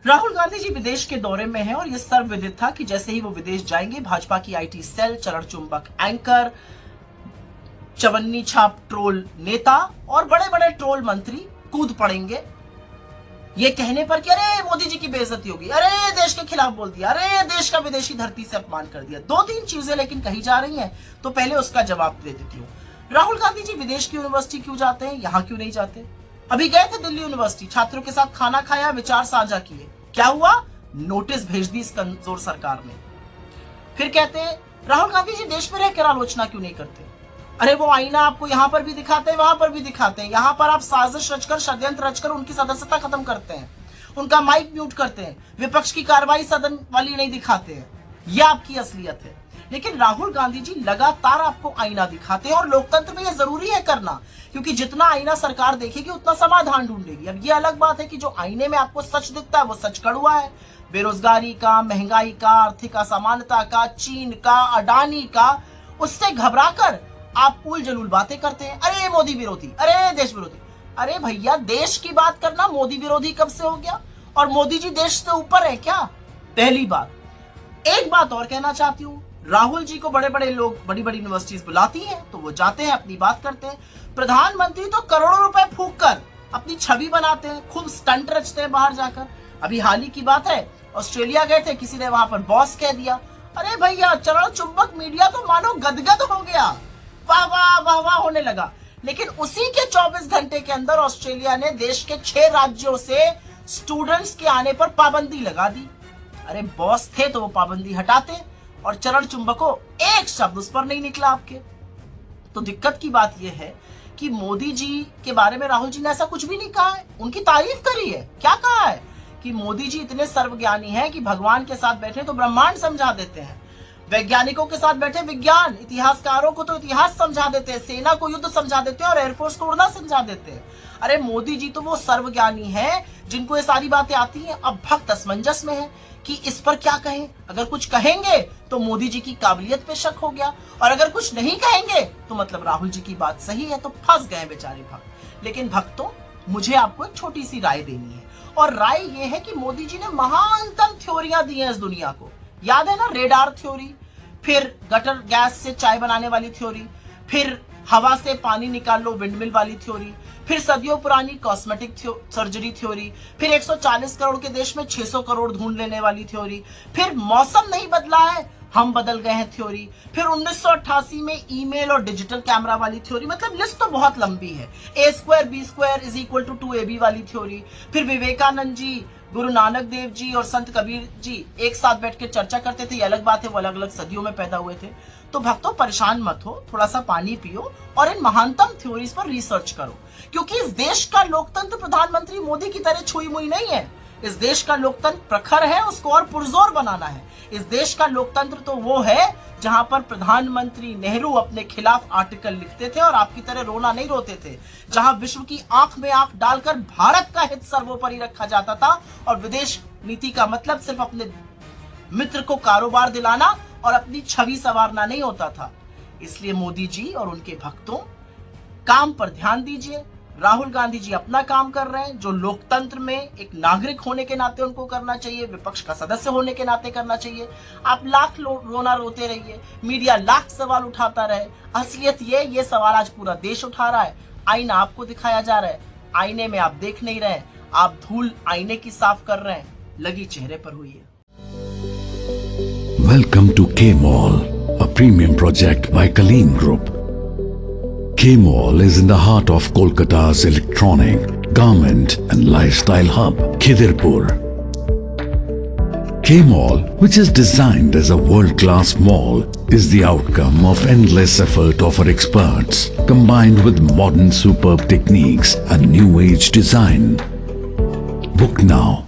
राहुल गांधी जी विदेश के दौरे में हैं और यह सर्वविदित था कि जैसे ही वो विदेश जाएंगे भाजपा की आईटी सेल, चरण चुंबक एंकर, चवन्नी छाप ट्रोल नेता और बड़े बड़े ट्रोल मंत्री कूद पड़ेंगे ये कहने पर कि अरे मोदी जी की बेइज्जती होगी, अरे देश के खिलाफ बोल दिया, अरे देश का विदेशी धरती से अपमान कर दिया। दो तीन चीजें लेकिन कही जा रही हैं, तो पहले उसका जवाब दे देती हूँ। राहुल गांधी जी विदेश की यूनिवर्सिटी क्यों जाते हैं, यहाँ क्यों नहीं जाते? अभी गए थे दिल्ली यूनिवर्सिटी, छात्रों के साथ खाना खाया, विचार साझा किए, क्या हुआ? नोटिस भेज दी इस कमजोर सरकार ने। फिर कहते हैं राहुल गांधी जी देश में रहकर आलोचना क्यों नहीं करते? अरे वो आईना आपको यहाँ पर भी दिखाते हैं, वहां पर भी दिखाते हैं। यहाँ पर आप साजिश रचकर, षड्यंत्र रचकर उनकी सदस्यता खत्म करते हैं, उनका माइक म्यूट करते हैं, विपक्ष की कार्रवाई सदन वाली नहीं दिखाते हैं। यह आपकी असलियत है। लेकिन राहुल गांधी जी लगातार आपको आईना दिखाते हैं और लोकतंत्र में यह जरूरी है करना, क्योंकि जितना आईना सरकार देखेगी उतना समाधान ढूंढेगी। अब ये अलग बात है कि जो आईने में आपको सच दिखता है वो सच कड़वा है, बेरोजगारी का, महंगाई का, आर्थिक असमानता का, चीन का, अडानी का। उससे घबराकर आप उल जलूल बातें करते हैं, अरे मोदी विरोधी, अरे देश विरोधी। अरे भैया देश की बात करना मोदी विरोधी कब से हो गया? और मोदी जी देश से ऊपर है क्या? पहली बात। एक बात और कहना चाहती हूँ, राहुल जी को बड़े बड़े लोग बड़ी बड़ी यूनिवर्सिटीज बुलाती हैं तो वो जाते हैं, अपनी बात करते हैं। प्रधानमंत्री तो करोड़ों रुपए फूंक कर अपनी छवि बनाते हैं, खूब स्टंट रचते हैं बाहर जाकर। अभी हाल ही की बात है, ऑस्ट्रेलिया गए थे, किसी ने वहां पर बॉस कह दिया। अरे भैया चरण चुंबक मीडिया तो मानो गदगद हो गया, वाह वाह वाह वाह होने लगा। लेकिन उसी के 24 घंटे के अंदर ऑस्ट्रेलिया ने देश के 6 राज्यों से स्टूडेंट्स के आने पर पाबंदी लगा दी। अरे बॉस थे तो वो पाबंदी हटाते, और चरण चुंबको एक शब्द उस पर नहीं निकला आपके। तो दिक्कत की बात यह है कि मोदी जी के बारे में राहुल जी ने ऐसा कुछ भी नहीं कहा है, उनकी तारीफ करी है। क्या कहा है कि मोदी जी इतने सर्वज्ञानी हैं कि भगवान के साथ बैठे तो ब्रह्मांड समझा देते हैं, वैज्ञानिकों के साथ बैठे विज्ञान, इतिहासकारों को तो इतिहास समझा देते हैं, सेना को युद्ध समझा देते हैं और एयरफोर्स को उड़ना समझा देते हैं। अरे मोदी जी तो वो सर्वज्ञानी हैं जिनको ये सारी बातें आती हैं। अब भक्त असमंजस में है कि इस पर क्या कहें। अगर कुछ कहेंगे तो मोदी जी की काबिलियत पे शक हो गया, और अगर कुछ नहीं कहेंगे तो मतलब राहुल जी की बात सही है, तो फंस गए बेचारे भक्त। लेकिन भक्तों, मुझे आपको एक छोटी सी राय देनी है, और राय ये है कि मोदी जी ने महानतम थ्योरियां दी हैं इस दुनिया को। याद है ना, रेडार थ्योरी, फिर गटर गैस से चाय बनाने वाली थ्योरी, फिर हवा से पानी निकाल लो विंडमिल वाली थ्योरी, फिर सदियों पुरानी कॉस्मेटिक सर्जरी थ्योरी, फिर 140 करोड़ के देश में 600 करोड़ ढूंढ लेने वाली थ्योरी, फिर मौसम नहीं बदला है हम बदल गए हैं थ्योरी, फिर 1988 में ईमेल और डिजिटल कैमरा वाली थ्योरी। मतलब लिस्ट तो बहुत लंबी है। A² B² = 2AB वाली थ्योरी, फिर विवेकानंद जी, गुरु नानक देव जी और संत कबीर जी एक साथ बैठ के चर्चा करते थे। ये अलग बात है, वो अलग अलग सदियों में पैदा हुए थे। तो भक्तों परेशान मत हो, थोड़ा सा पानी पियो और इन महानतम थ्योरीज पर रिसर्च करो, क्योंकि इस देश का लोकतंत्र प्रधानमंत्री मोदी की तरह छुई मुई नहीं है। इस देश का लोकतंत्र प्रखर है, उसको और पुरजोर बनाना है। इस देश का लोकतंत्र तो वो है जहां पर प्रधानमंत्री नेहरू अपने खिलाफ आर्टिकल लिखते थे और आपकी तरह रोना नहीं रोते थे, जहां विश्व की आंख में आंख डालकर भारत का हित सर्वोपरि रखा जाता था, और विदेश नीति का मतलब सिर्फ अपने मित्र को कारोबार दिलाना और अपनी छवि संवारना नहीं होता था। इसलिए मोदी जी और उनके भक्तों, काम पर ध्यान दीजिए। राहुल गांधी जी अपना काम कर रहे हैं, जो लोकतंत्र में एक नागरिक होने के नाते उनको करना चाहिए, विपक्ष का सदस्य होने के नाते करना चाहिए। आप लाख रोना रोते रहिए, मीडिया लाख सवाल उठाता रहे, असलियत ये सवाल आज पूरा देश उठा रहा है। आईना आपको दिखाया जा रहा है, आईने में आप देख नहीं रहे, आप धूल आईने की साफ कर रहे हैं, लगी चेहरे पर हुई है। Welcome to K-Mall, a premium project by Kaleen Group. K-Mall is in the heart of Kolkata's electronic, garment and lifestyle hub, Khidirpur. K-Mall, which is designed as a world-class mall, is the outcome of endless effort of our experts, combined with modern superb techniques and new age design. Book now